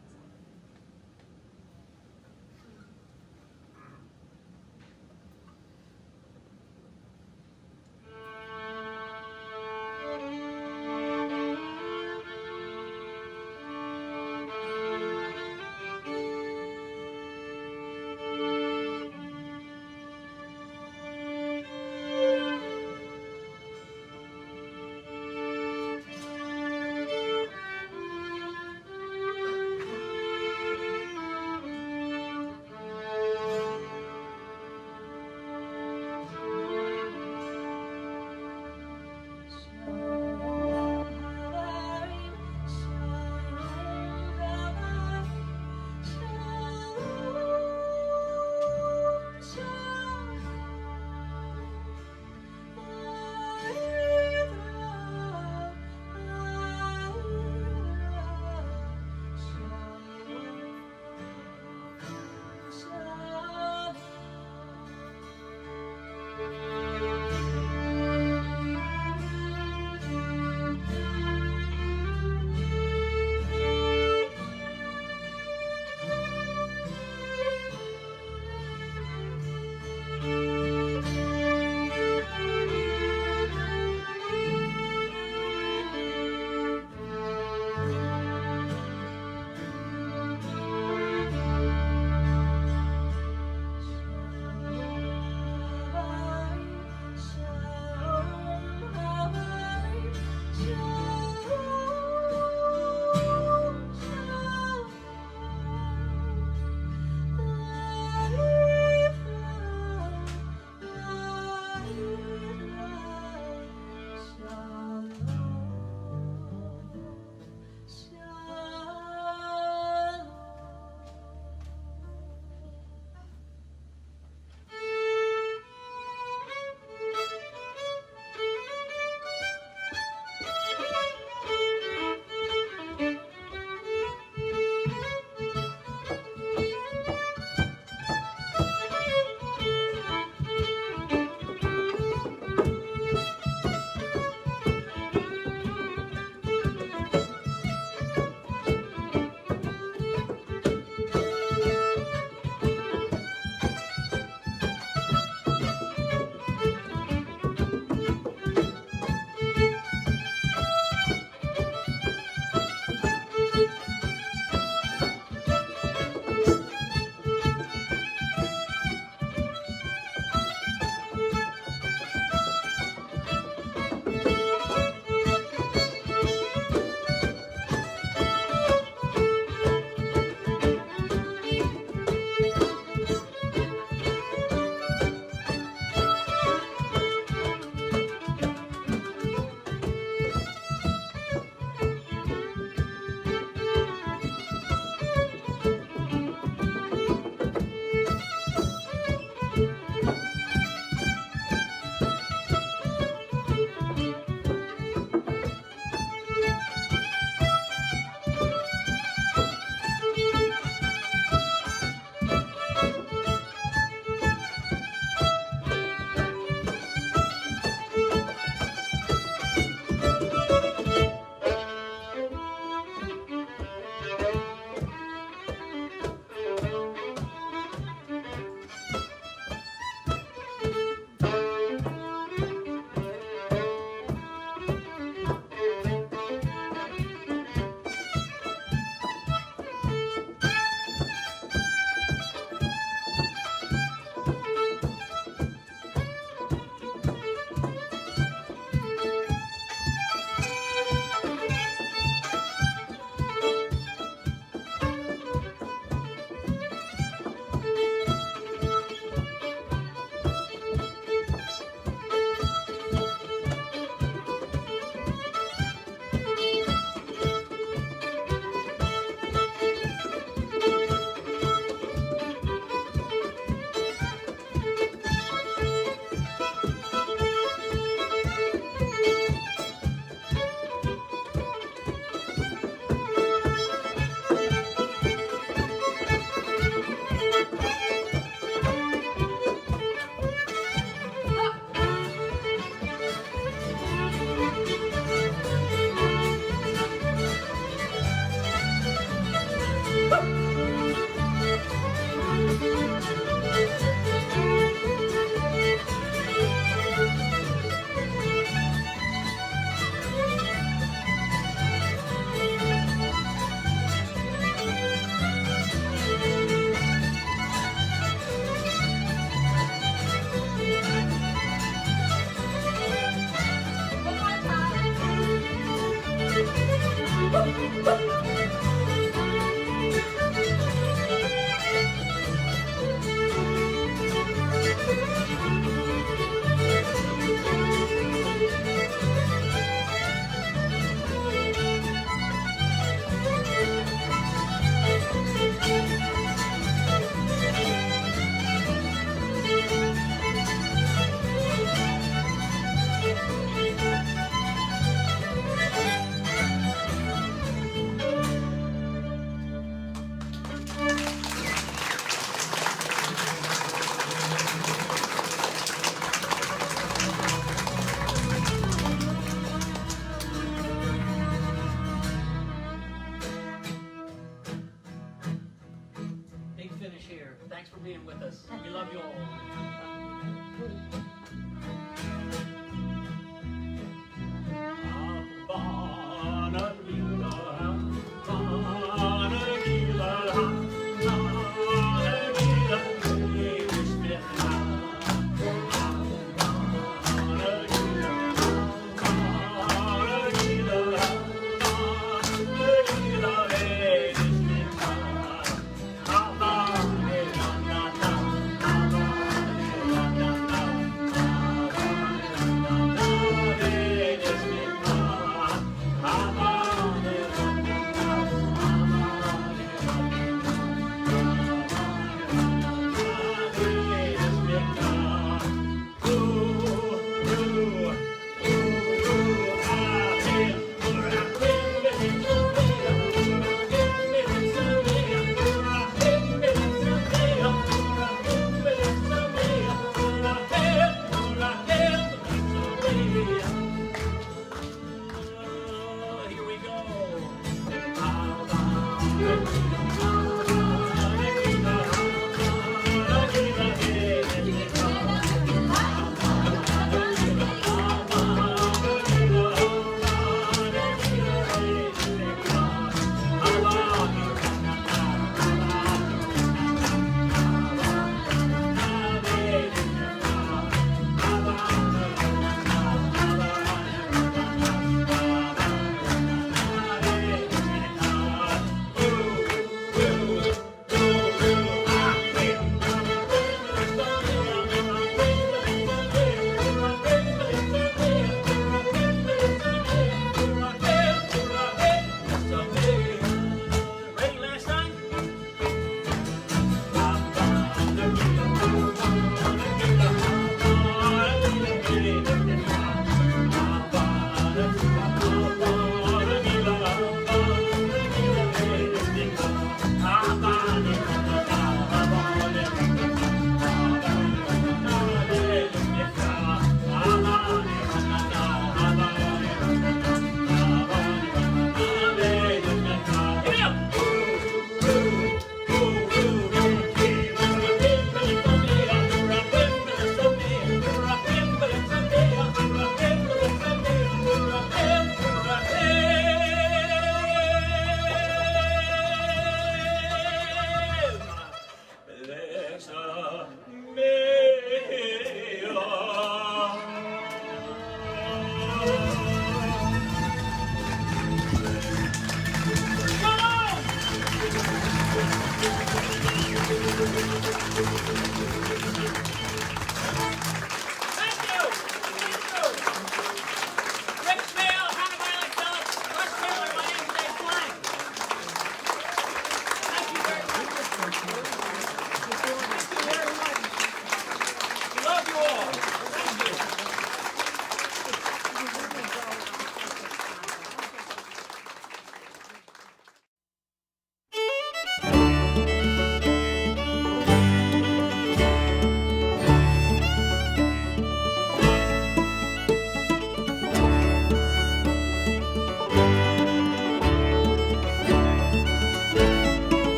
love you all.